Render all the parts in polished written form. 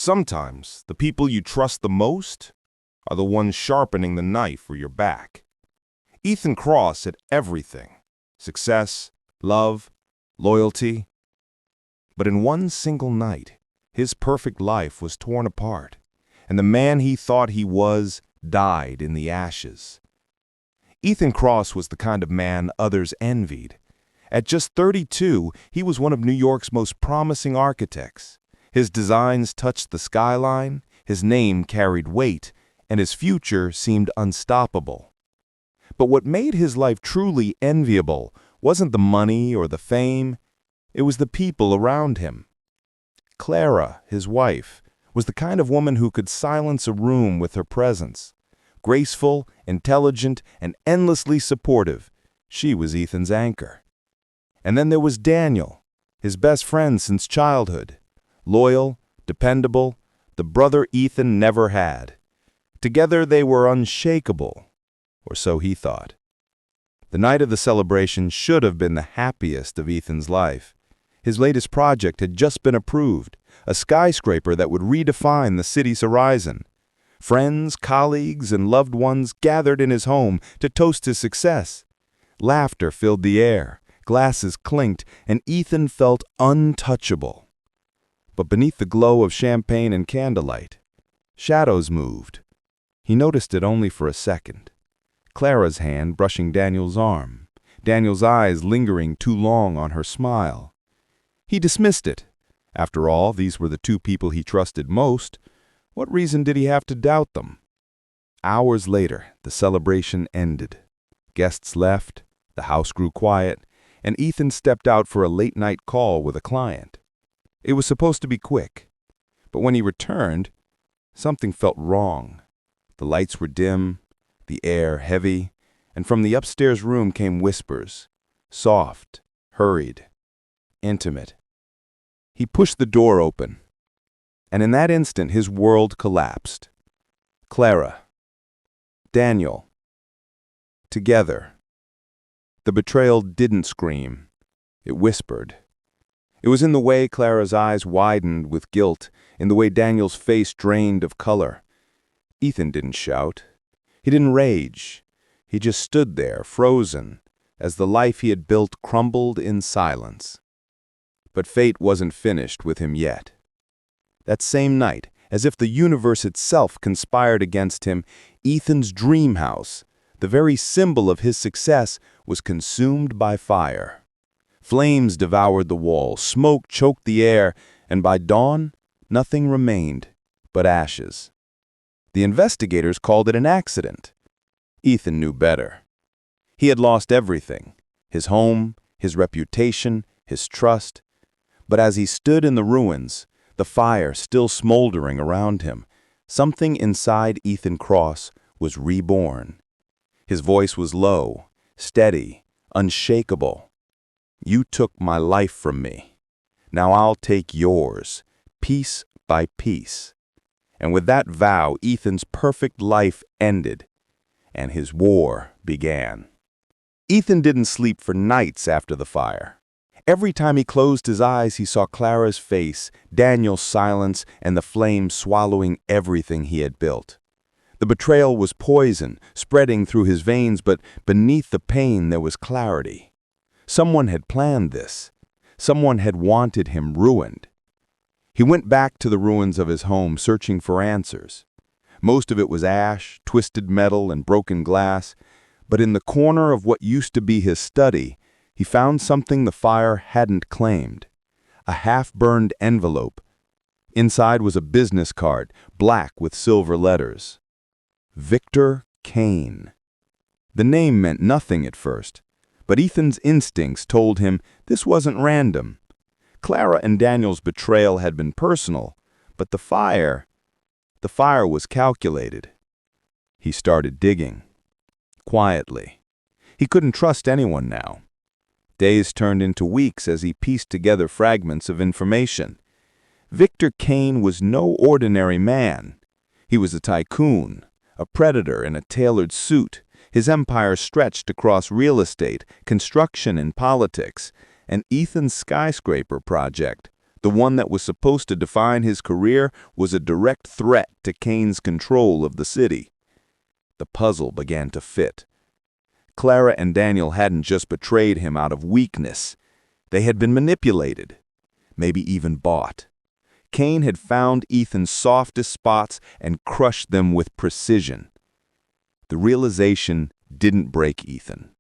Sometimes the people you trust the most are the ones sharpening the knife for your back. Ethan Cross had everything: success, love, loyalty. But in one single night, his perfect life was torn apart, and the man he thought he was died in the ashes. Ethan Cross was the kind of man others envied. At just 32, he was one of New York's most promising architects. His designs touched the skyline, his name carried weight, and his future seemed unstoppable. But what made his life truly enviable wasn't the money or the fame, it was the people around him. Clara, his wife, was the kind of woman who could silence a room with her presence. Graceful, intelligent, and endlessly supportive, she was Ethan's anchor. And then there was Daniel, his best friend since childhood. Loyal, dependable, the brother Ethan never had. Together they were unshakable, or so he thought. The night of the celebration should have been the happiest of Ethan's life. His latest project had just been approved, a skyscraper that would redefine the city's horizon. Friends, colleagues, and loved ones gathered in his home to toast his success. Laughter filled the air, glasses clinked, and Ethan felt untouchable. But beneath the glow of champagne and candlelight, shadows moved. He noticed it only for a second. Clara's hand brushing Daniel's arm, Daniel's eyes lingering too long on her smile. He dismissed it. After all, these were the two people he trusted most. What reason did he have to doubt them? Hours later, the celebration ended. Guests left, the house grew quiet, and Ethan stepped out for a late-night call with a client. It was supposed to be quick, but when he returned, something felt wrong. The lights were dim, the air heavy, and from the upstairs room came whispers, soft, hurried, intimate. He pushed the door open, and in that instant his world collapsed. Clara, Daniel, together. The betrayal didn't scream, it whispered. It was in the way Clara's eyes widened with guilt, in the way Daniel's face drained of color. Ethan didn't shout. He didn't rage. He just stood there, frozen, as the life he had built crumbled in silence. But fate wasn't finished with him yet. That same night, as if the universe itself conspired against him, Ethan's dream house, the very symbol of his success, was consumed by fire. Flames devoured the walls, smoke choked the air, and by dawn, nothing remained but ashes. The investigators called it an accident. Ethan knew better. He had lost everything: his home, his reputation, his trust. But as he stood in the ruins, the fire still smoldering around him, something inside Ethan Cross was reborn. His voice was low, steady, unshakable. "You took my life from me. Now I'll take yours, piece by piece." And with that vow, Ethan's perfect life ended, and his war began. Ethan didn't sleep for nights after the fire. Every time he closed his eyes, he saw Clara's face, Daniel's silence, and the flames swallowing everything he had built. The betrayal was poison, spreading through his veins, but beneath the pain there was clarity. Someone had planned this. Someone had wanted him ruined. He went back to the ruins of his home, searching for answers. Most of it was ash, twisted metal, and broken glass, but in the corner of what used to be his study, he found something the fire hadn't claimed: a half-burned envelope. Inside was a business card, black with silver letters. Victor Kane. The name meant nothing at first, but Ethan's instincts told him this wasn't random. Clara and Daniel's betrayal had been personal, but the fire was calculated. He started digging. Quietly. He couldn't trust anyone now. Days turned into weeks as he pieced together fragments of information. Victor Kane was no ordinary man. He was a tycoon, a predator in a tailored suit. His empire stretched across real estate, construction, and politics, and Ethan's skyscraper project, The one that was supposed to define his career was a direct threat to Kane's control of the city. The puzzle began to fit. Clara and Daniel hadn't just betrayed him out of weakness. They had been manipulated, maybe even bought. Kane had found Ethan's softest spots and crushed them with precision. The realization didn't break Ethan.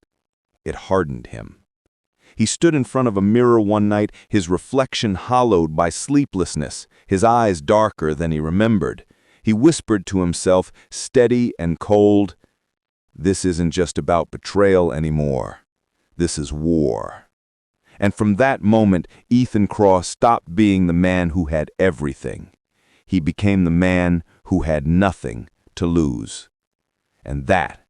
It hardened him. He stood in front of a mirror one night, his reflection hollowed by sleeplessness, his eyes darker than he remembered. He whispered to himself, steady and cold, "This isn't just about betrayal anymore. This is war." And from that moment, Ethan Cross stopped being the man who had everything. He became the man who had nothing to lose. And that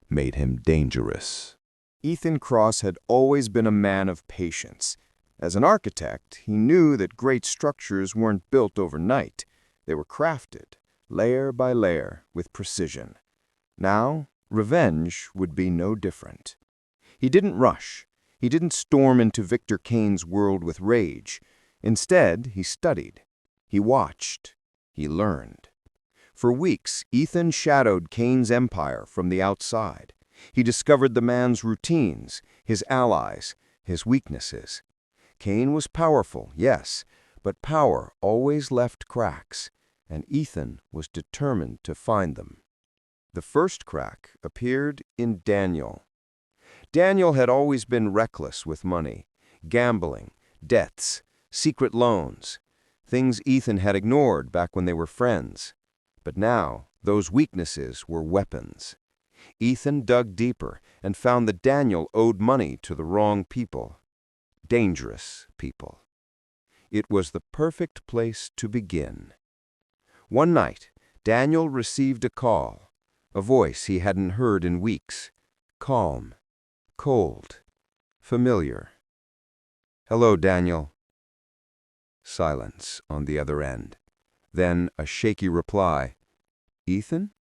made him dangerous. Ethan Cross had always been a man of patience. As an architect, he knew that great structures weren't built overnight. They were crafted, layer by layer, with precision. Now, revenge would be no different. He didn't rush. He didn't storm into Victor Kane's world with rage. Instead, he studied. He watched. He learned. For weeks, Ethan shadowed Kane's empire from the outside. He discovered the man's routines, his allies, his weaknesses. Kane was powerful, yes, but power always left cracks, and Ethan was determined to find them. The first crack appeared in Daniel. Daniel had always been reckless with money, gambling, debts, secret loans, things Ethan had ignored back when they were friends. But now, those weaknesses were weapons. Ethan dug deeper and found that Daniel owed money to the wrong people. Dangerous people. It was the perfect place to begin. One night, Daniel received a call, a voice he hadn't heard in weeks. Calm, cold, familiar. "Hello, Daniel." Silence on the other end. Then a shaky reply. "Ethan?"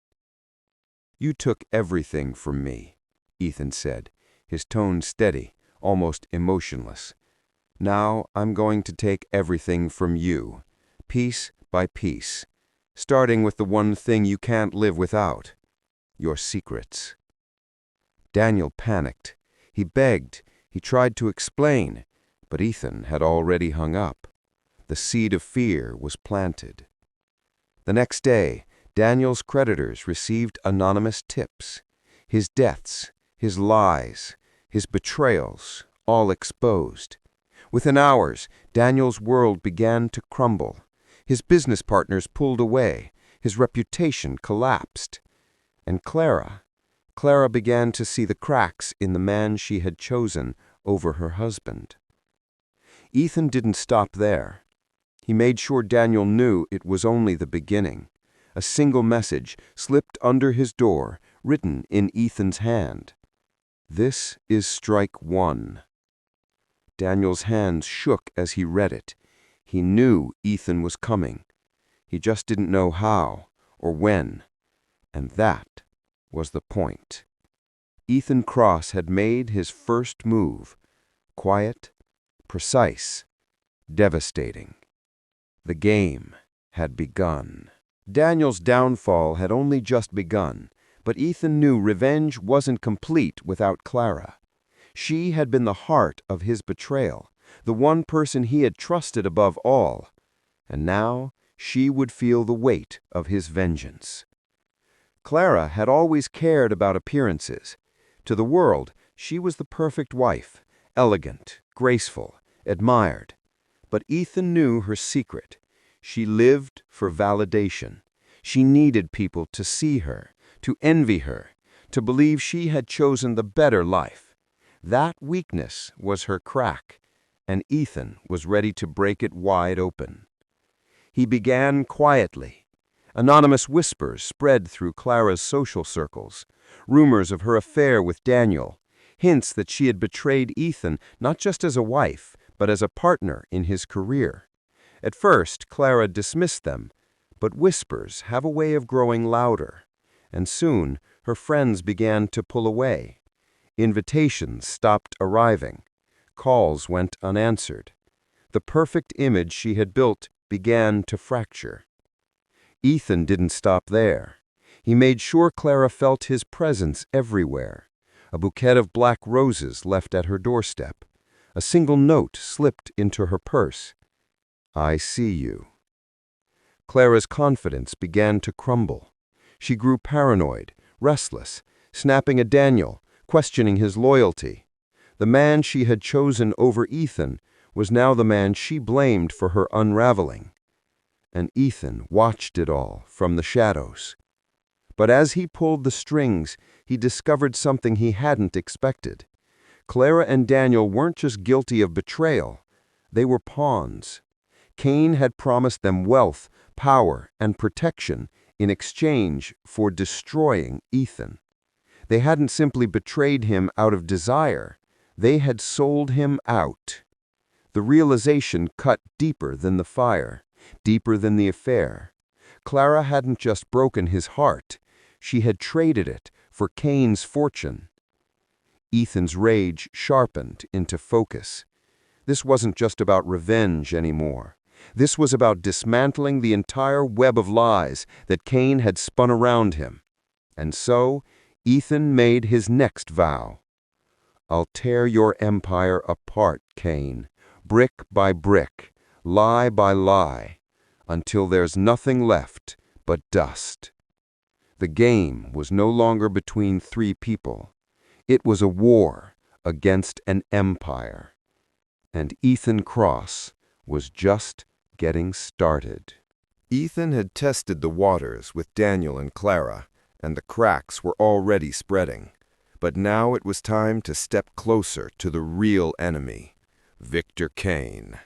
"You took everything from me," Ethan said, his tone steady, almost emotionless. "Now I'm going to take everything from you, piece by piece, starting with the one thing you can't live without, your secrets." Daniel panicked. He begged. He tried to explain, but Ethan had already hung up. The seed of fear was planted. The next day, Daniel's creditors received anonymous tips. His deaths, his lies, his betrayals, all exposed. Within hours, Daniel's world began to crumble. His business partners pulled away. His reputation collapsed. And Clara began to see the cracks in the man she had chosen over her husband. Ethan didn't stop there. He made sure Daniel knew it was only the beginning. A single message slipped under his door, written in Ethan's hand. "This is strike one." Daniel's hands shook as he read it. He knew Ethan was coming. He just didn't know how or when. And that was the point. Ethan Cross had made his first move. Quiet, precise, devastating. The game had begun. Daniel's downfall had only just begun, but Ethan knew revenge wasn't complete without Clara. She had been the heart of his betrayal, the one person he had trusted above all, and now she would feel the weight of his vengeance. Clara had always cared about appearances. To the world, she was the perfect wife, elegant, graceful, admired. But Ethan knew her secret. She lived for validation. She needed people to see her, to envy her, to believe she had chosen the better life. That weakness was her crack, and Ethan was ready to break it wide open. He began quietly. Anonymous whispers spread through Clara's social circles, rumors of her affair with Daniel, hints that she had betrayed Ethan not just as a wife, but as a partner in his career. At first, Clara dismissed them, but whispers have a way of growing louder, and soon her friends began to pull away. Invitations stopped arriving. Calls went unanswered. The perfect image she had built began to fracture. Ethan didn't stop there. He made sure Clara felt his presence everywhere. A bouquet of black roses left at her doorstep. A single note slipped into her purse. "I see you." Clara's confidence began to crumble. She grew paranoid, restless, snapping at Daniel, questioning his loyalty. The man she had chosen over Ethan was now the man she blamed for her unraveling. And Ethan watched it all from the shadows. But as he pulled the strings, he discovered something he hadn't expected. Clara and Daniel weren't just guilty of betrayal. They were pawns. Cain had promised them wealth, power, and protection in exchange for destroying Ethan. They hadn't simply betrayed him out of desire. They had sold him out. The realization cut deeper than the fire, deeper than the affair. Clara hadn't just broken his heart. She had traded it for Cain's fortune. Ethan's rage sharpened into focus. This wasn't just about revenge anymore. This was about dismantling the entire web of lies that Cain had spun around him. And so, Ethan made his next vow. "I'll tear your empire apart, Cain, brick by brick, lie by lie, until there's nothing left but dust." The game was no longer between three people. It was a war against an empire. And Ethan Cross was just getting started. Ethan had tested the waters with Daniel and Clara, and the cracks were already spreading. But now it was time to step closer to the real enemy, Victor Cain.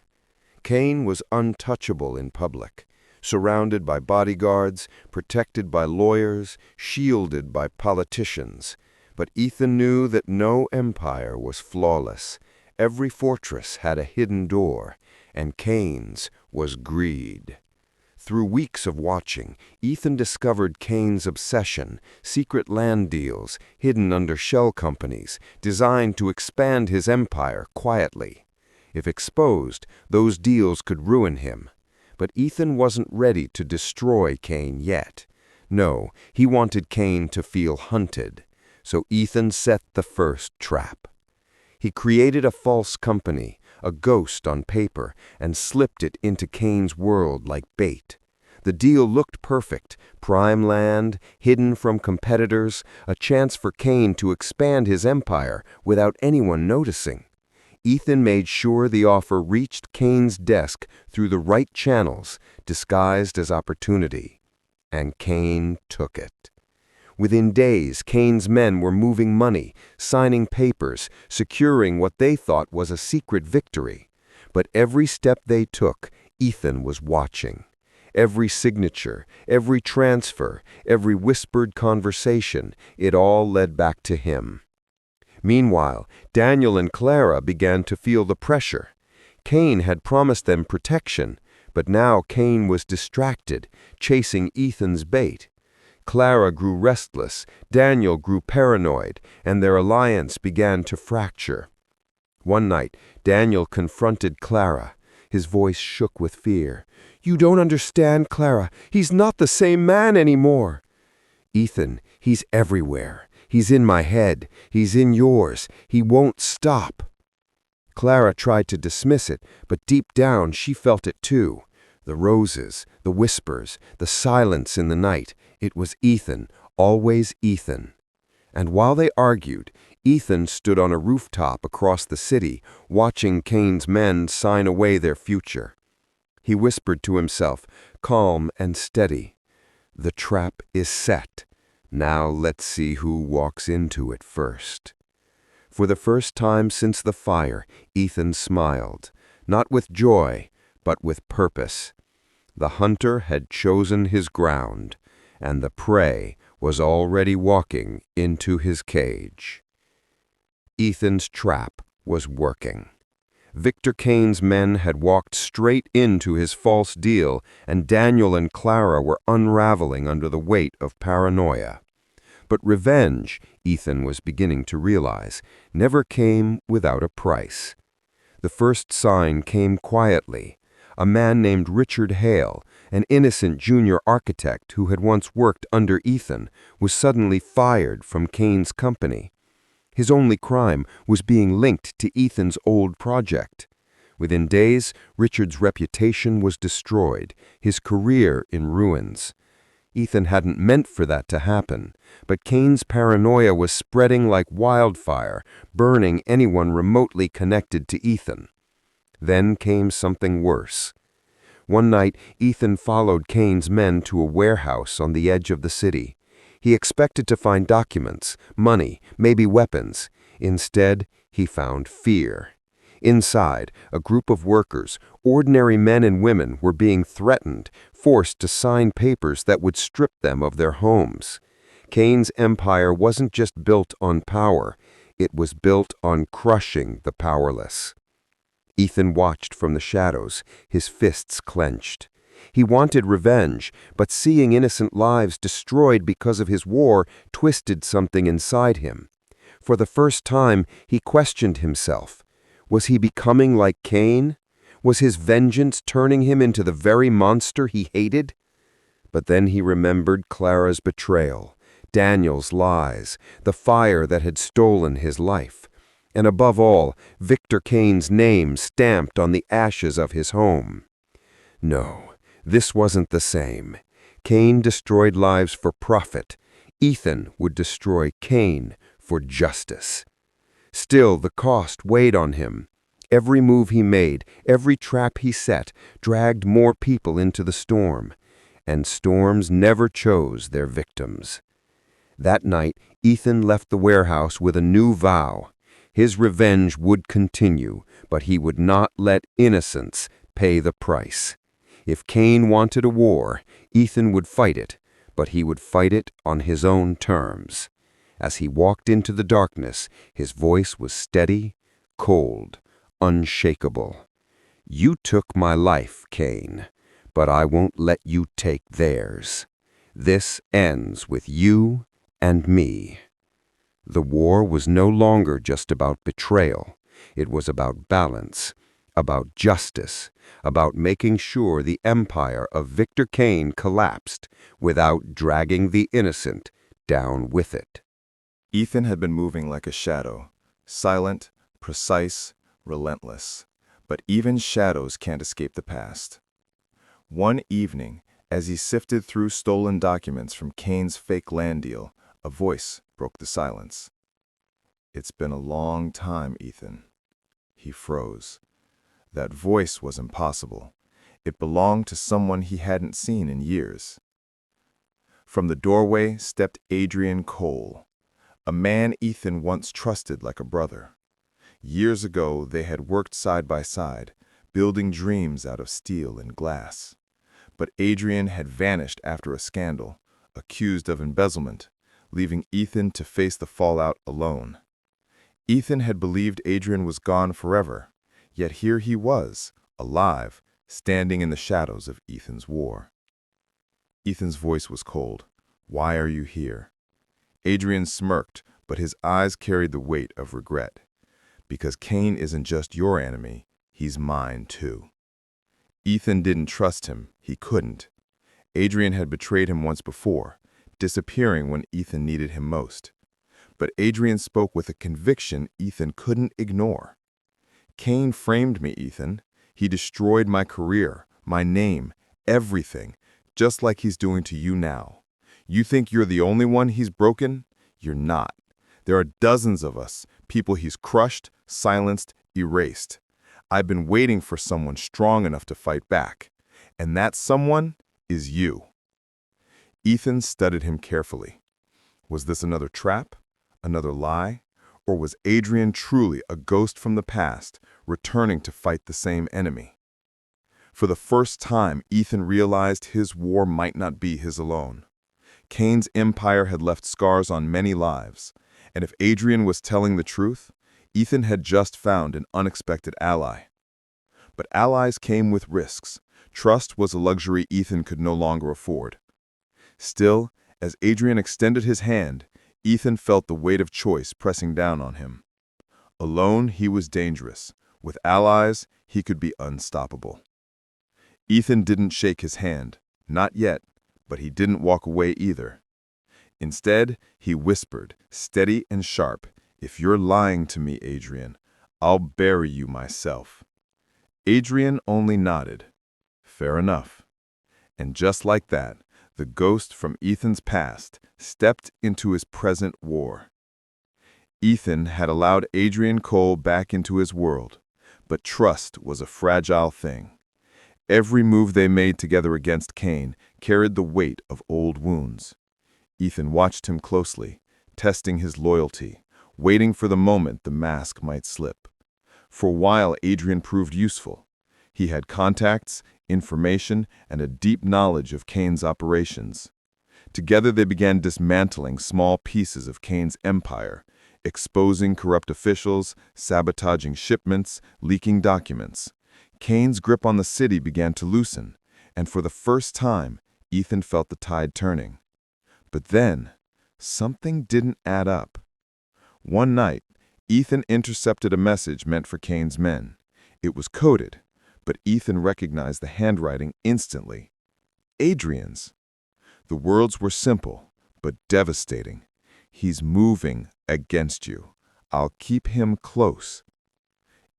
Cain was untouchable in public, surrounded by bodyguards, protected by lawyers, shielded by politicians. But Ethan knew that no empire was flawless. Every fortress had a hidden door, and Cain's was greed. Through weeks of watching, Ethan discovered Cain's obsession, secret land deals hidden under shell companies, designed to expand his empire quietly. If exposed, those deals could ruin him. But Ethan wasn't ready to destroy Cain yet. No, he wanted Cain to feel hunted. So Ethan set the first trap. He created a false company, a ghost on paper, and slipped it into Cain's world like bait. The deal looked perfect: prime land, hidden from competitors, a chance for Cain to expand his empire without anyone noticing. Ethan made sure the offer reached Cain's desk through the right channels, disguised as opportunity. And Cain took it. Within days, Cain's men were moving money, signing papers, securing what they thought was a secret victory. But every step they took, Ethan was watching. Every signature, every transfer, every whispered conversation, it all led back to him. Meanwhile, Daniel and Clara began to feel the pressure. Cain had promised them protection, but now Cain was distracted, chasing Ethan's bait. Clara grew restless, Daniel grew paranoid, and their alliance began to fracture. One night, Daniel confronted Clara. His voice shook with fear. "You don't understand, Clara. He's not the same man anymore." "Ethan, he's everywhere. He's in my head. He's in yours. He won't stop." Clara tried to dismiss it, but deep down she felt it too. The roses, the whispers, the silence in the night. It was Ethan, always Ethan. And while they argued, Ethan stood on a rooftop across the city, watching Cain's men sign away their future. He whispered to himself, calm and steady, "The trap is set. Now let's see who walks into it first." For the first time since the fire, Ethan smiled, not with joy, but with purpose. The hunter had chosen his ground, and the prey was already walking into his cage. Ethan's trap was working. Victor Cain's men had walked straight into his false deal, and Daniel and Clara were unraveling under the weight of paranoia. But revenge, Ethan was beginning to realize, never came without a price. The first sign came quietly. A man named Richard Hale, an innocent junior architect who had once worked under Ethan, was suddenly fired from Kane's company. His only crime was being linked to Ethan's old project. Within days, Richard's reputation was destroyed, his career in ruins. Ethan hadn't meant for that to happen, but Kane's paranoia was spreading like wildfire, burning anyone remotely connected to Ethan. Then came something worse. One night, Ethan followed Kane's men to a warehouse on the edge of the city. He expected to find documents, money, maybe weapons. Instead, he found fear. Inside, a group of workers, ordinary men and women, were being threatened, forced to sign papers that would strip them of their homes. Kane's empire wasn't just built on power, it was built on crushing the powerless. Ethan watched from the shadows, his fists clenched. He wanted revenge, but seeing innocent lives destroyed because of his war twisted something inside him. For the first time, he questioned himself. Was he becoming like Cain? Was his vengeance turning him into the very monster he hated? But then he remembered Clara's betrayal, Daniel's lies, the fire that had stolen his life, and above all, Victor Kane's name stamped on the ashes of his home. No, this wasn't the same. Cain destroyed lives for profit. Ethan would destroy Cain for justice. Still, the cost weighed on him. Every move he made, every trap he set, dragged more people into the storm. And storms never chose their victims. That night, Ethan left the warehouse with a new vow. His revenge would continue, but he would not let innocence pay the price. If Cain wanted a war, Ethan would fight it, but he would fight it on his own terms. As he walked into the darkness, his voice was steady, cold, unshakable. You took my life, Cain, but I won't let you take theirs. This ends with you and me. The war was no longer just about betrayal. It was about balance, about justice, about making sure the empire of Victor Cain collapsed without dragging the innocent down with it. Ethan had been moving like a shadow, silent, precise, relentless. But even shadows can't escape the past. One evening, as he sifted through stolen documents from Kane's fake land deal, a voice broke the silence. It's been a long time, Ethan. He froze. That voice was impossible. It belonged to someone he hadn't seen in years. From the doorway stepped Adrian Cole, a man Ethan once trusted like a brother. Years ago, they had worked side by side, building dreams out of steel and glass. But Adrian had vanished after a scandal, accused of embezzlement, leaving Ethan to face the fallout alone. Ethan had believed Adrian was gone forever, yet here he was, alive, standing in the shadows of Ethan's war. Ethan's voice was cold. Why are you here? Adrian smirked, but his eyes carried the weight of regret. Because Cain isn't just your enemy, he's mine too. Ethan didn't trust him. He couldn't. Adrian had betrayed him once before, disappearing when Ethan needed him most. But Adrian spoke with a conviction Ethan couldn't ignore. Cain framed me, Ethan. He destroyed my career, my name, everything, just like he's doing to you now. You think you're the only one he's broken? You're not. There are dozens of us, people he's crushed, silenced, erased. I've been waiting for someone strong enough to fight back. And that someone is you. Ethan studied him carefully. Was this another trap? Another lie? Or was Adrian truly a ghost from the past, returning to fight the same enemy? For the first time, Ethan realized his war might not be his alone. Cain's empire had left scars on many lives, and if Adrian was telling the truth, Ethan had just found an unexpected ally. But allies came with risks. Trust was a luxury Ethan could no longer afford. Still, as Adrian extended his hand, Ethan felt the weight of choice pressing down on him. Alone, he was dangerous. With allies, he could be unstoppable. Ethan didn't shake his hand, not yet, but he didn't walk away either. Instead, he whispered, steady and sharp, "If you're lying to me, Adrian, I'll bury you myself." Adrian only nodded. Fair enough. And just like that, the ghost from Ethan's past stepped into his present war. Ethan had allowed Adrian Cole back into his world, but trust was a fragile thing. Every move they made together against Cain carried the weight of old wounds. Ethan watched him closely, testing his loyalty, waiting for the moment the mask might slip. For a while, Adrian proved useful. He had contacts, information, and a deep knowledge of Cain's operations. Together they began dismantling small pieces of Cain's empire, exposing corrupt officials, sabotaging shipments, leaking documents. Cain's grip on the city began to loosen, and for the first time, Ethan felt the tide turning. But then, something didn't add up. One night, Ethan intercepted a message meant for Cain's men. It was coded, but Ethan recognized the handwriting instantly. Adrian's. The words were simple, but devastating. "He's moving against you. I'll keep him close."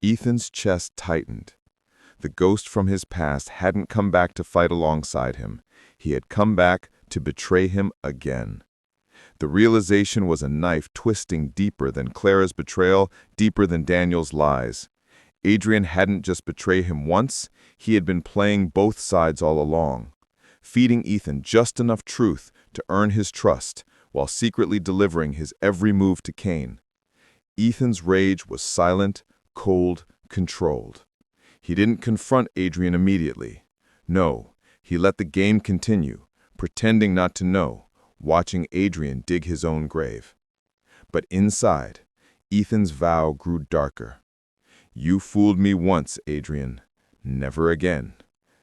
Ethan's chest tightened. The ghost from his past hadn't come back to fight alongside him. He had come back to betray him again. The realization was a knife twisting deeper than Clara's betrayal, deeper than Daniel's lies. Adrian hadn't just betrayed him once, he had been playing both sides all along, feeding Ethan just enough truth to earn his trust, while secretly delivering his every move to Cain. Ethan's rage was silent, cold, controlled. He didn't confront Adrian immediately. No, he let the game continue, pretending not to know, watching Adrian dig his own grave. But inside, Ethan's vow grew darker. "You fooled me once, Adrian. Never again.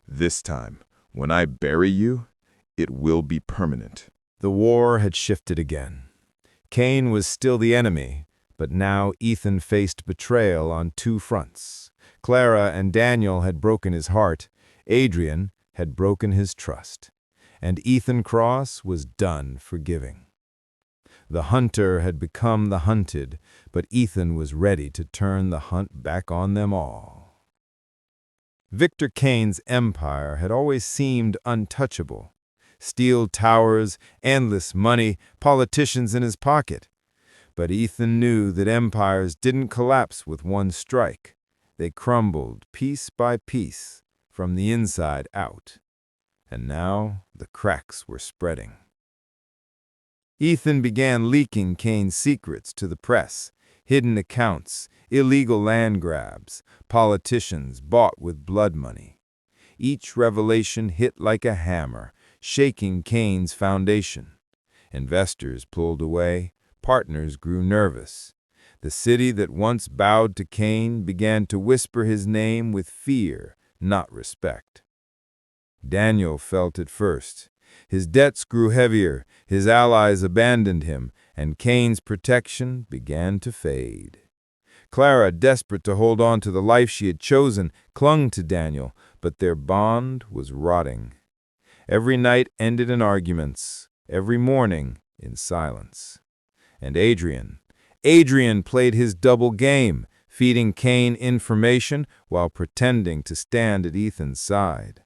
This time, when I bury you, it will be permanent." The war had shifted again. Cain was still the enemy, but now Ethan faced betrayal on two fronts. Clara and Daniel had broken his heart. Adrian had broken his trust. And Ethan Cross was done forgiving. The hunter had become the hunted, but Ethan was ready to turn the hunt back on them all. Victor Cain's empire had always seemed untouchable. Steel towers, endless money, politicians in his pocket. But Ethan knew that empires didn't collapse with one strike. They crumbled piece by piece, from the inside out. And now the cracks were spreading. Ethan began leaking Cain's secrets to the press, hidden accounts, illegal land grabs, politicians bought with blood money. Each revelation hit like a hammer, shaking Cain's foundation. Investors pulled away, partners grew nervous. The city that once bowed to Cain began to whisper his name with fear, not respect. Daniel felt it first. His debts grew heavier, his allies abandoned him, and Cain's protection began to fade. Clara, desperate to hold on to the life she had chosen, clung to Daniel, but their bond was rotting. Every night ended in arguments, every morning in silence. And Adrian played his double game, feeding Cain information while pretending to stand at Ethan's side.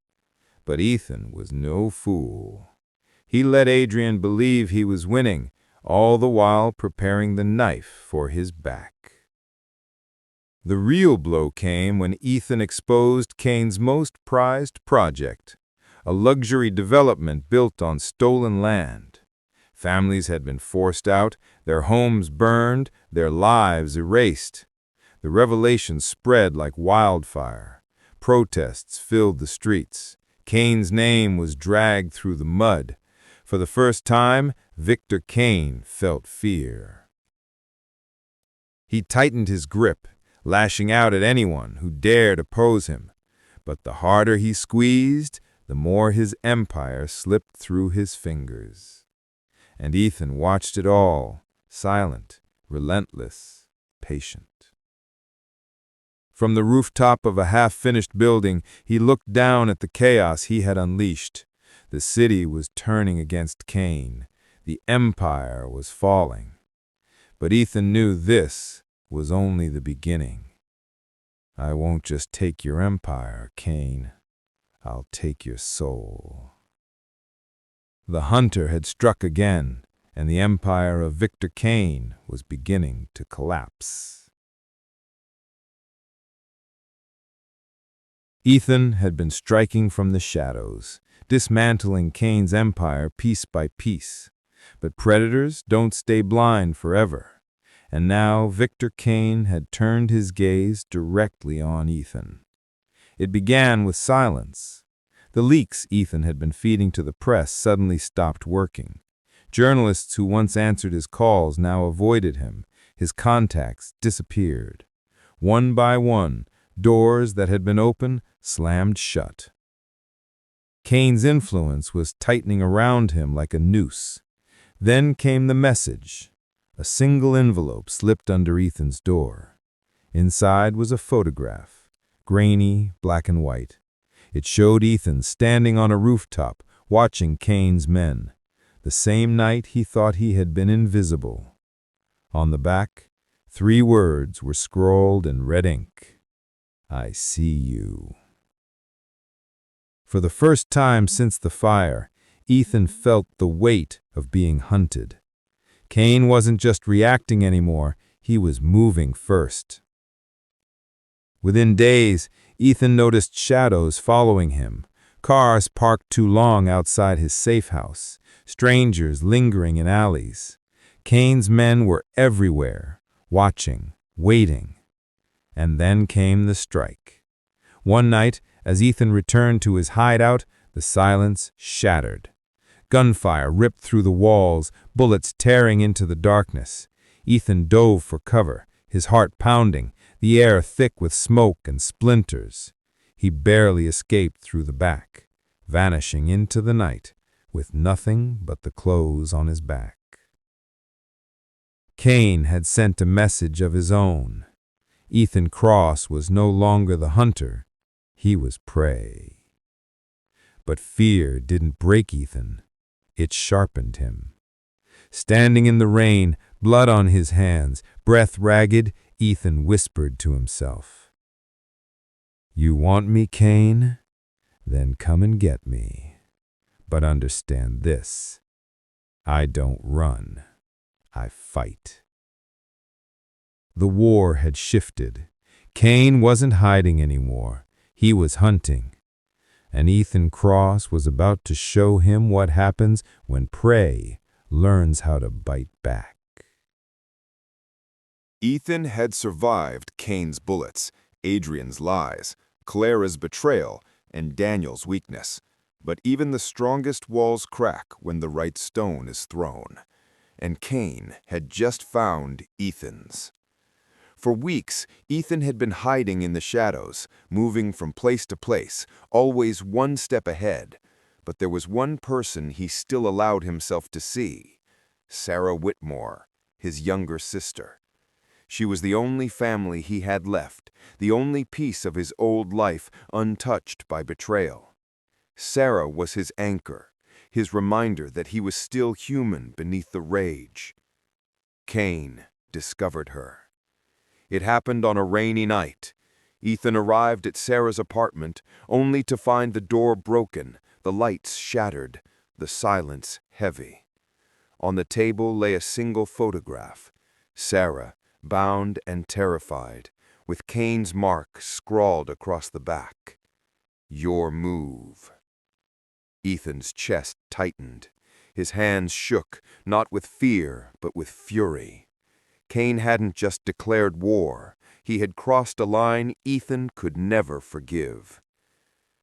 But Ethan was no fool. He let Adrian believe he was winning, all the while preparing the knife for his back. The real blow came when Ethan exposed Cain's most prized project, a luxury development built on stolen land. Families had been forced out, their homes burned, their lives erased. The revelation spread like wildfire. Protests filled the streets. Cain's name was dragged through the mud. For the first time, Victor Cain felt fear. He tightened his grip, lashing out at anyone who dared oppose him. But the harder he squeezed, the more his empire slipped through his fingers. And Ethan watched it all, silent, relentless, patient. From the rooftop of a half-finished building, he looked down at the chaos he had unleashed. The city was turning against Cain. The empire was falling. But Ethan knew this was only the beginning. I won't just take your empire, Cain. I'll take your soul. The hunter had struck again, and the empire of Victor Cain was beginning to collapse. Ethan had been striking from the shadows, dismantling Cain's empire piece by piece. But predators don't stay blind forever, and now Victor Cain had turned his gaze directly on Ethan. It began with silence. The leaks Ethan had been feeding to the press suddenly stopped working. Journalists who once answered his calls now avoided him. His contacts disappeared. One by one, doors that had been open slammed shut. Cain's influence was tightening around him like a noose. Then came the message. A single envelope slipped under Ethan's door. Inside was a photograph, grainy, black and white. It showed Ethan standing on a rooftop, watching Cain's men. The same night he thought he had been invisible. On the back, 3 words were scrawled in red ink. I see you. For the first time since the fire, Ethan felt the weight of being hunted. Cain wasn't just reacting anymore, he was moving first. Within days, Ethan noticed shadows following him, cars parked too long outside his safe house, strangers lingering in alleys. Cain's men were everywhere, watching, waiting. And then came the strike. One night, as Ethan returned to his hideout, the silence shattered. Gunfire ripped through the walls, bullets tearing into the darkness. Ethan dove for cover, his heart pounding, the air thick with smoke and splinters. He barely escaped through the back, vanishing into the night, with nothing but the clothes on his back. Cain had sent a message of his own. Ethan Cross was no longer the hunter, he was prey. But fear didn't break Ethan, it sharpened him. Standing in the rain, blood on his hands, breath ragged, Ethan whispered to himself, "You want me, Cain? Then come and get me. But understand this, I don't run, I fight." The war had shifted. Cain wasn't hiding anymore, he was hunting. And Ethan Cross was about to show him what happens when prey learns how to bite back. Ethan had survived Cain's bullets, Adrian's lies, Clara's betrayal, and Daniel's weakness. But even the strongest walls crack when the right stone is thrown. And Cain had just found Ethan's. For weeks, Ethan had been hiding in the shadows, moving from place to place, always one step ahead. But there was one person he still allowed himself to see: Sarah Whitmore, his younger sister. She was the only family he had left, the only piece of his old life untouched by betrayal. Sarah was his anchor, his reminder that he was still human beneath the rage. Cain discovered her. It happened on a rainy night. Ethan arrived at Sarah's apartment, only to find the door broken, the lights shattered, the silence heavy. On the table lay a single photograph: Sarah, bound and terrified, with Cain's mark scrawled across the back. Your move. Ethan's chest tightened. His hands shook, not with fear, but with fury. Cain hadn't just declared war. He had crossed a line Ethan could never forgive.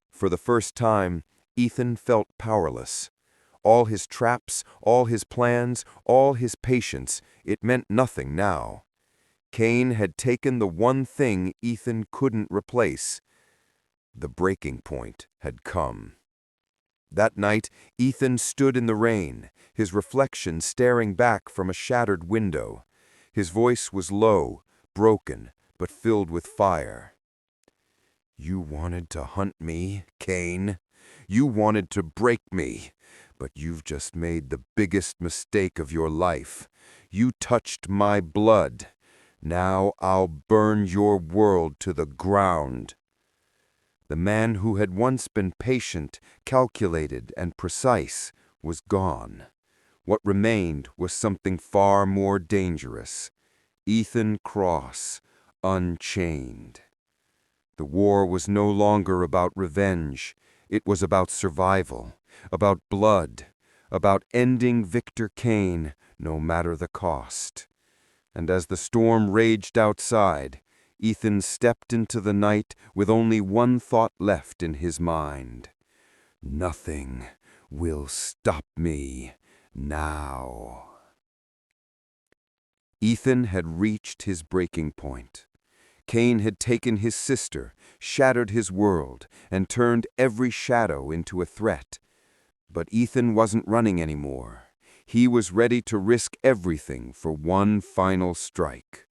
For the first time, Ethan felt powerless. All his traps, all his plans, all his patience, it meant nothing now. Cain had taken the one thing Ethan couldn't replace. The breaking point had come. That night, Ethan stood in the rain, his reflection staring back from a shattered window. His voice was low, broken, but filled with fire. You wanted to hunt me, Cain. You wanted to break me, but you've just made the biggest mistake of your life. You touched my blood. Now I'll burn your world to the ground." The man who had once been patient, calculated, and precise was gone. What remained was something far more dangerous. Ethan Cross, unchained. The war was no longer about revenge. It was about survival, about blood, about ending Victor Cain, no matter the cost. And as the storm raged outside, Ethan stepped into the night with only one thought left in his mind. Nothing will stop me now. Ethan had reached his breaking point. Cain had taken his sister, shattered his world, and turned every shadow into a threat. But Ethan wasn't running anymore. He was ready to risk everything for one final strike.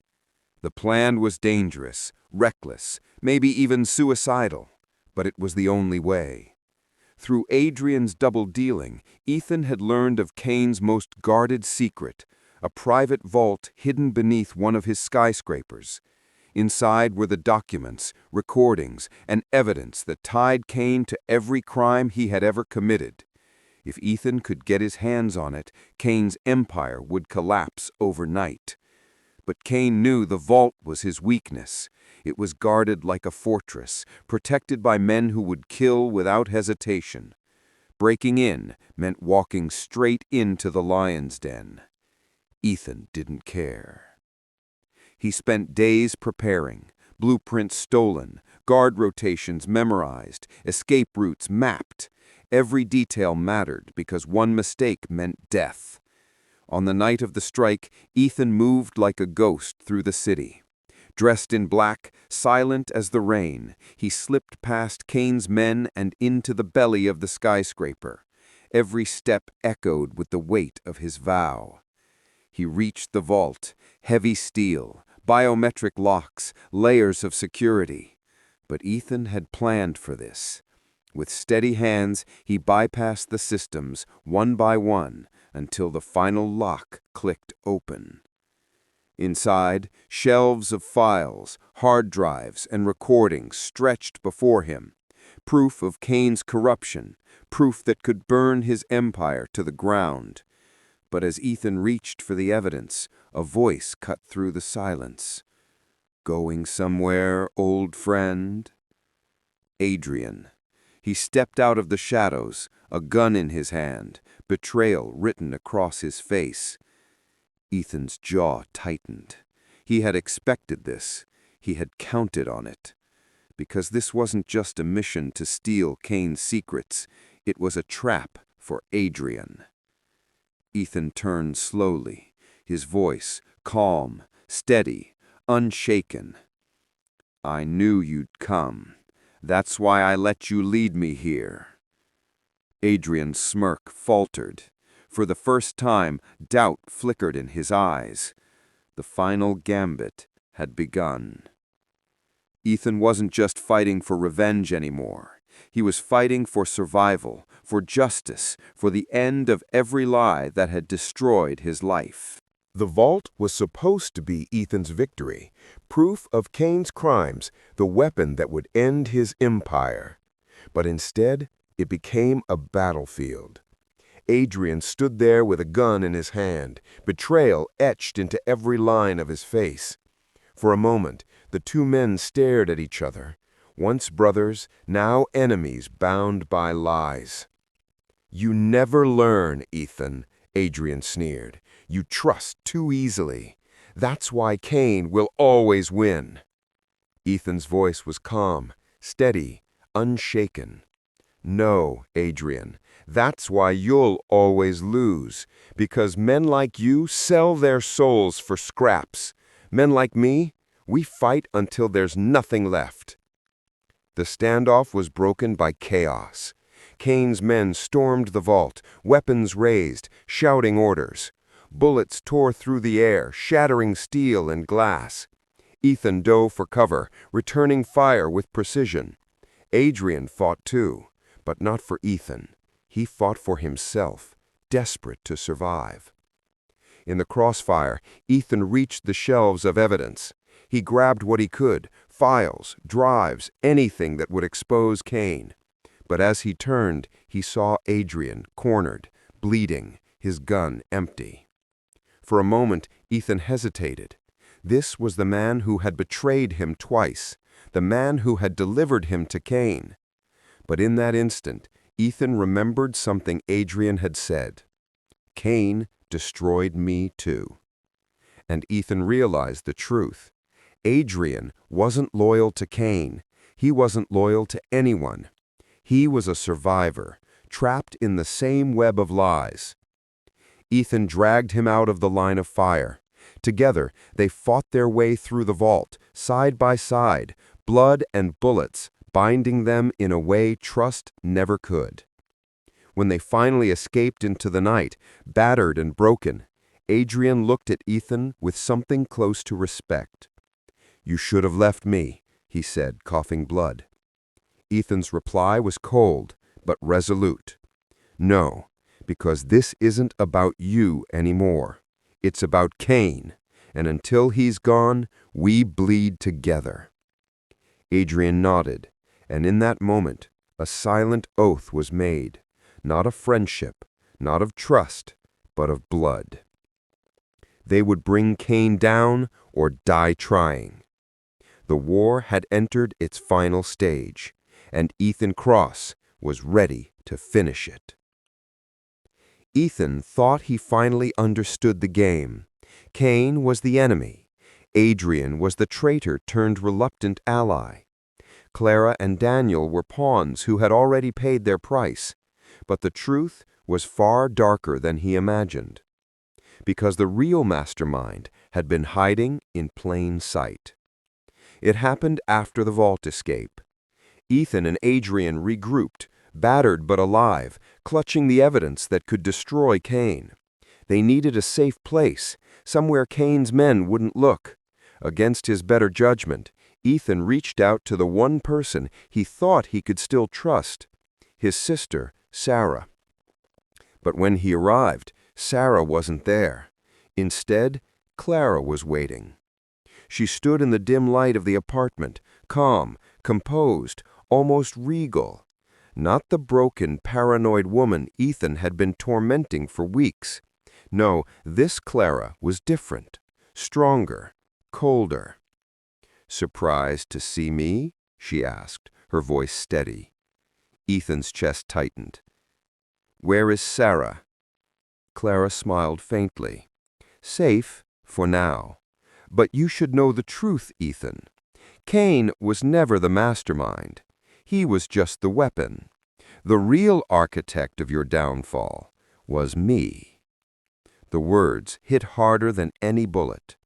The plan was dangerous, reckless, maybe even suicidal, but it was the only way. Through Adrian's double dealing, Ethan had learned of Cain's most guarded secret, a private vault hidden beneath one of his skyscrapers. Inside were the documents, recordings, and evidence that tied Cain to every crime he had ever committed. If Ethan could get his hands on it, Cain's empire would collapse overnight. But Cain knew the vault was his weakness. It was guarded like a fortress, protected by men who would kill without hesitation. Breaking in meant walking straight into the lion's den. Ethan didn't care. He spent days preparing, blueprints stolen, guard rotations memorized, escape routes mapped. Every detail mattered because one mistake meant death. On the night of the strike, Ethan moved like a ghost through the city. Dressed in black, silent as the rain, he slipped past Cain's men and into the belly of the skyscraper. Every step echoed with the weight of his vow. He reached the vault, heavy steel, biometric locks, layers of security. But Ethan had planned for this. With steady hands, he bypassed the systems, one by one, until the final lock clicked open. Inside, shelves of files, hard drives, and recordings stretched before him. Proof of Cain's corruption, proof that could burn his empire to the ground. But as Ethan reached for the evidence, a voice cut through the silence. "Going somewhere, old friend?" Adrian. He stepped out of the shadows, a gun in his hand, betrayal written across his face. Ethan's jaw tightened. He had expected this. He had counted on it. Because this wasn't just a mission to steal Cain's secrets. It was a trap for Adrian. Ethan turned slowly, his voice calm, steady, unshaken. "I knew you'd come. That's why I let you lead me here." Adrian's smirk faltered. For the first time, doubt flickered in his eyes. The final gambit had begun. Ethan wasn't just fighting for revenge anymore. He was fighting for survival, for justice, for the end of every lie that had destroyed his life. The vault was supposed to be Ethan's victory, proof of Cain's crimes, the weapon that would end his empire. But instead, it became a battlefield. Adrian stood there with a gun in his hand, betrayal etched into every line of his face. For a moment, the two men stared at each other, once brothers, now enemies bound by lies. "You never learn, Ethan," Adrian sneered. "You trust too easily. That's why Cain will always win." Ethan's voice was calm, steady, unshaken. "No, Adrian, that's why you'll always lose, because men like you sell their souls for scraps. Men like me, we fight until there's nothing left." The standoff was broken by chaos. Cain's men stormed the vault, weapons raised, shouting orders. Bullets tore through the air, shattering steel and glass. Ethan dove for cover, returning fire with precision. Adrian fought too, but not for Ethan. He fought for himself, desperate to survive. In the crossfire, Ethan reached the shelves of evidence. He grabbed what he could, files, drives, anything that would expose Kane. But as he turned, he saw Adrian, cornered, bleeding, his gun empty. For a moment, Ethan hesitated. This was the man who had betrayed him twice, the man who had delivered him to Kane. But in that instant, Ethan remembered something Adrian had said. Kane destroyed me too. And Ethan realized the truth. Adrian wasn't loyal to Kane. He wasn't loyal to anyone. He was a survivor, trapped in the same web of lies. Ethan dragged him out of the line of fire. Together, they fought their way through the vault, side by side, blood and bullets, binding them in a way trust never could. When they finally escaped into the night, battered and broken, Adrian looked at Ethan with something close to respect. "You should have left me," he said, coughing blood. Ethan's reply was cold, but resolute. "No, because this isn't about you anymore. It's about Kane, and until he's gone, we bleed together." Adrian nodded, and in that moment, a silent oath was made, not of friendship, not of trust, but of blood. They would bring Kane down or die trying. The war had entered its final stage, and Ethan Cross was ready to finish it. Ethan thought he finally understood the game. Kane was the enemy. Adrian was the traitor turned reluctant ally. Clara and Daniel were pawns who had already paid their price. But the truth was far darker than he imagined. Because the real mastermind had been hiding in plain sight. It happened after the vault escape. Ethan and Adrian regrouped, battered but alive, clutching the evidence that could destroy Kane. They needed a safe place, somewhere Kane's men wouldn't look. Against his better judgment, Ethan reached out to the one person he thought he could still trust, his sister, Sarah. But when he arrived, Sarah wasn't there. Instead, Clara was waiting. She stood in the dim light of the apartment, calm, composed, almost regal. Not the broken, paranoid woman Ethan had been tormenting for weeks. No, this Clara was different, stronger, colder. "Surprised to see me?" she asked, her voice steady. Ethan's chest tightened. "Where is Sarah?" Clara smiled faintly. "Safe, for now. But you should know the truth, Ethan. Kane was never the mastermind. He was just the weapon. The real architect of your downfall was me." The words hit harder than any bullet.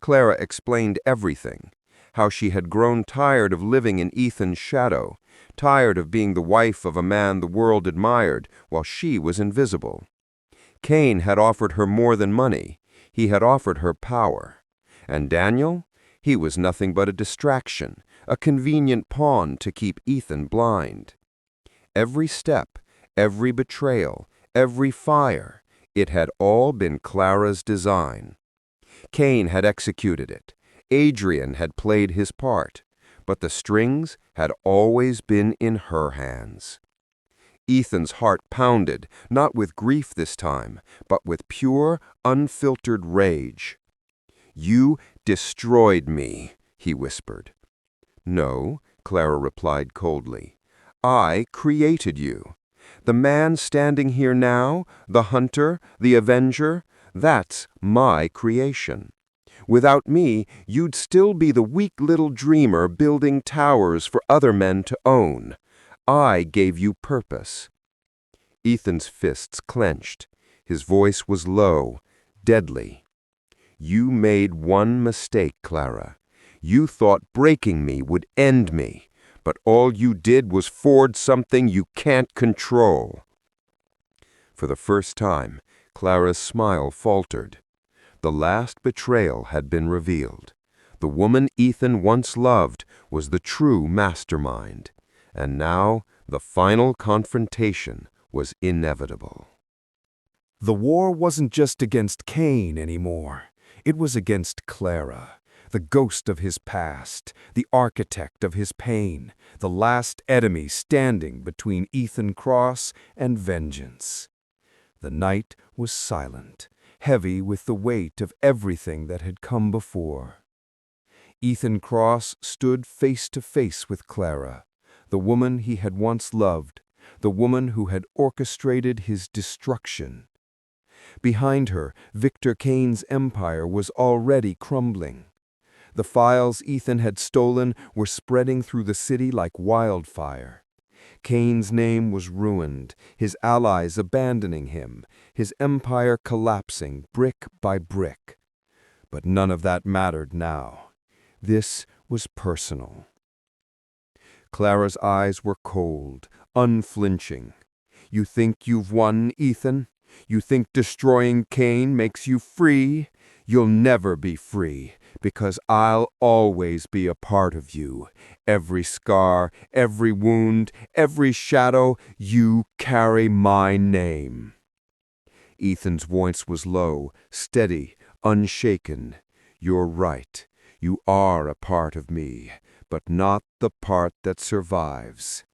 Clara explained everything, how she had grown tired of living in Ethan's shadow, tired of being the wife of a man the world admired while she was invisible. Kane had offered her more than money. He had offered her power. And Daniel? He was nothing but a distraction, a convenient pawn to keep Ethan blind. Every step, every betrayal, every fire, it had all been Clara's design. Kane had executed it. Adrian had played his part, but the strings had always been in her hands. Ethan's heart pounded, not with grief this time, but with pure, unfiltered rage. "You destroyed me," he whispered. "No," Clara replied coldly. "I created you. The man standing here now, the hunter, the avenger, that's my creation. Without me, you'd still be the weak little dreamer building towers for other men to own. I gave you purpose." Ethan's fists clenched. His voice was low, deadly. "You made one mistake, Clara. You thought breaking me would end me, but all you did was forge something you can't control." For the first time, Clara's smile faltered. The last betrayal had been revealed. The woman Ethan once loved was the true mastermind, and now the final confrontation was inevitable. The war wasn't just against Cain anymore. It was against Clara, the ghost of his past, the architect of his pain, the last enemy standing between Ethan Cross and vengeance. The night was silent, heavy with the weight of everything that had come before. Ethan Cross stood face to face with Clara, the woman he had once loved, the woman who had orchestrated his destruction. Behind her, Victor Cain's empire was already crumbling. The files Ethan had stolen were spreading through the city like wildfire. Cain's name was ruined, his allies abandoning him, his empire collapsing brick by brick. But none of that mattered now. This was personal. Clara's eyes were cold, unflinching. "You think you've won, Ethan? You think destroying Cain makes you free? You'll never be free, because I'll always be a part of you. Every scar, every wound, every shadow, you carry my name." Ethan's voice was low, steady, unshaken. "You're right. You are a part of me, but not the part that survives."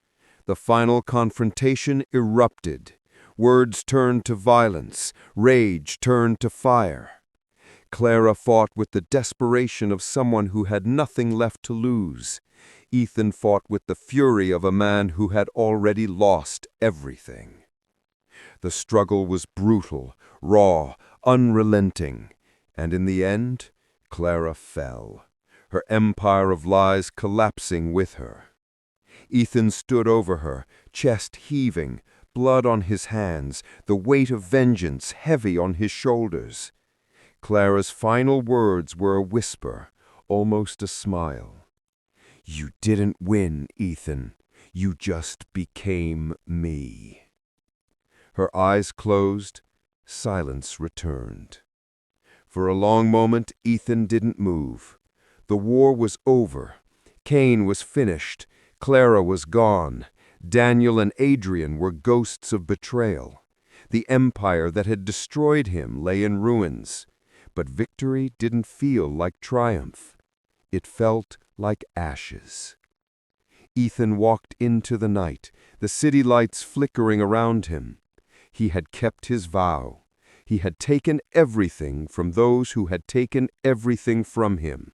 The final confrontation erupted. Words turned to violence, rage turned to fire. Clara fought with the desperation of someone who had nothing left to lose. Ethan fought with the fury of a man who had already lost everything. The struggle was brutal, raw, unrelenting, and in the end, Clara fell, her empire of lies collapsing with her. Ethan stood over her, chest heaving, blood on his hands, the weight of vengeance heavy on his shoulders. Clara's final words were a whisper, almost a smile. "You didn't win, Ethan. You just became me." Her eyes closed, silence returned. For a long moment, Ethan didn't move. The war was over. Cain was finished. Clara was gone. Daniel and Adrian were ghosts of betrayal. The empire that had destroyed him lay in ruins. But victory didn't feel like triumph. It felt like ashes. Ethan walked into the night, the city lights flickering around him. He had kept his vow. He had taken everything from those who had taken everything from him.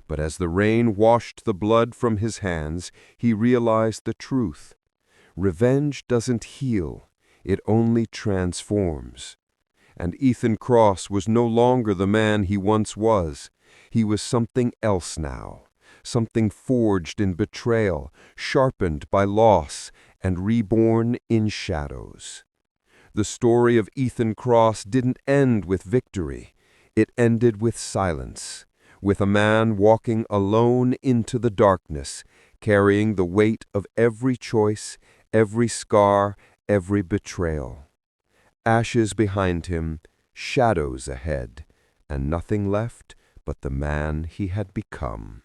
But as the rain washed the blood from his hands, he realized the truth. Revenge doesn't heal, it only transforms. And Ethan Cross was no longer the man he once was. He was something else now, something forged in betrayal, sharpened by loss, and reborn in shadows. The story of Ethan Cross didn't end with victory. It ended with silence, with a man walking alone into the darkness, carrying the weight of every choice, every scar, every betrayal. Ashes behind him, shadows ahead, and nothing left but the man he had become.